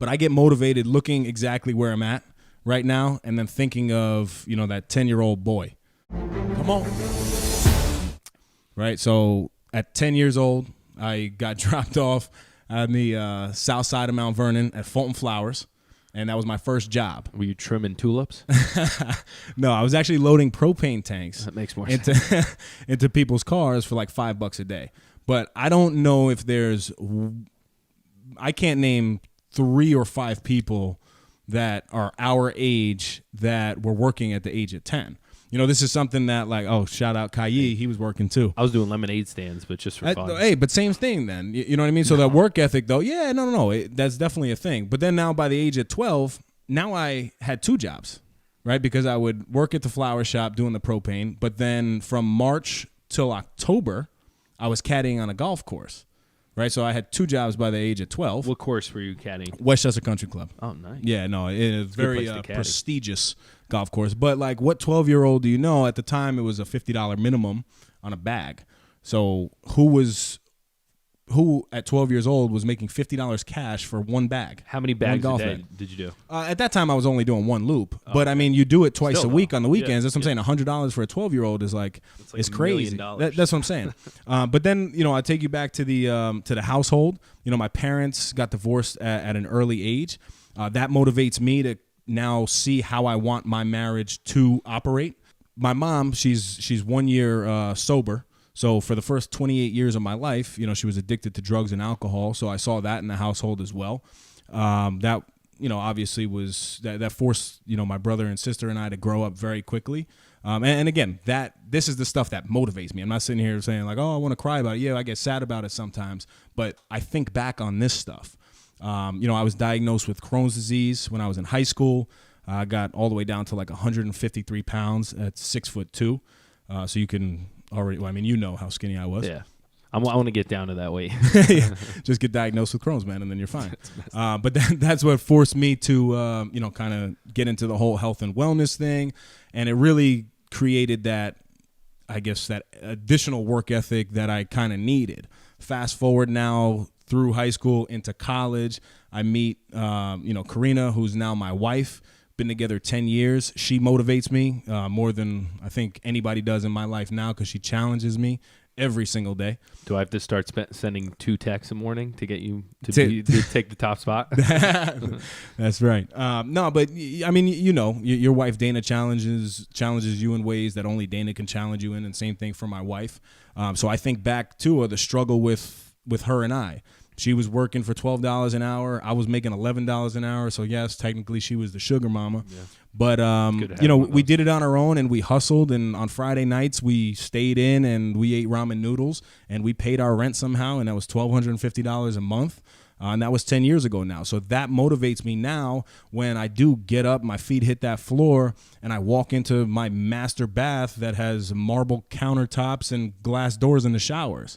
But I get motivated looking exactly where I'm at right now and then thinking of, that 10-year-old boy. Come on. Right? So at 10 years old, I got dropped off on the south side of Mount Vernon at Fulton Flowers, and that was my first job. Were you trimming tulips? No, I was actually loading propane tanks. That makes more sense. into people's cars for like $5 a day. But I don't know if I can't name 3 or 5 people that are our age that were working at the age of 10. This is something that shout out Kayi, he was working too. I was doing lemonade stands, but just for fun. Hey, but same thing then. You know what I mean? So that work ethic though, yeah, no. That's definitely a thing. But then now by the age of 12, now I had 2 jobs, right? Because I would work at the flower shop doing the propane, but then from March till October, I was caddying on a golf course. Right, so I had 2 jobs by the age of 12. What course were you caddying? Westchester Country Club. Oh, nice. Yeah, no, it's very prestigious golf course. But what 12-year-old do you know? At the time, it was a $50 minimum on a bag. So who at 12 years old was making $50 cash for one bag? How many bags a day did you do? At that time, I was only doing 1 loop. But, I mean, you do it twice a week on the weekends. That's what I'm saying. $100 for a 12-year-old is it's crazy. That's what I'm saying. But then, I take you back to the household. My parents got divorced at an early age. That motivates me to now see how I want my marriage to operate. My mom, she's 1 year sober. So for the first 28 years of my life, she was addicted to drugs and alcohol. So I saw that in the household as well. That, obviously that forced, my brother and sister and I to grow up very quickly. And again, this is the stuff that motivates me. I'm not sitting here saying I want to cry about it. Yeah, I get sad about it sometimes, but I think back on this stuff. I was diagnosed with Crohn's disease when I was in high school. I got all the way down to 153 pounds at 6'2". So you can already, you know how skinny I was. Yeah. I want to get down to that weight. Yeah. Just get diagnosed with Crohn's, man, and then you're fine. But that's what forced me to, kind of get into the whole health and wellness thing. And it really created that additional work ethic that I kind of needed. Fast forward now through high school into college, I meet, Karina, who's now my wife. Been together 10 years. She motivates me more than I think anybody does in my life now because she challenges me every single day. Do I have to start sending 2 texts a morning to get you to take the top spot? That's right. No, but your wife Dana challenges you in ways that only Dana can challenge you in, and same thing for my wife. So I think back to the struggle with her and I. She was working for $12 an hour. I was making $11 an hour. So, yes, technically she was the sugar mama. Yeah. But, we did it on our own and we hustled. And on Friday nights, we stayed in and we ate ramen noodles and we paid our rent somehow. And that was $1,250 a month. And that was 10 years ago now. So that motivates me now when I do get up, my feet hit that floor, and I walk into my master bath that has marble countertops and glass doors in the showers.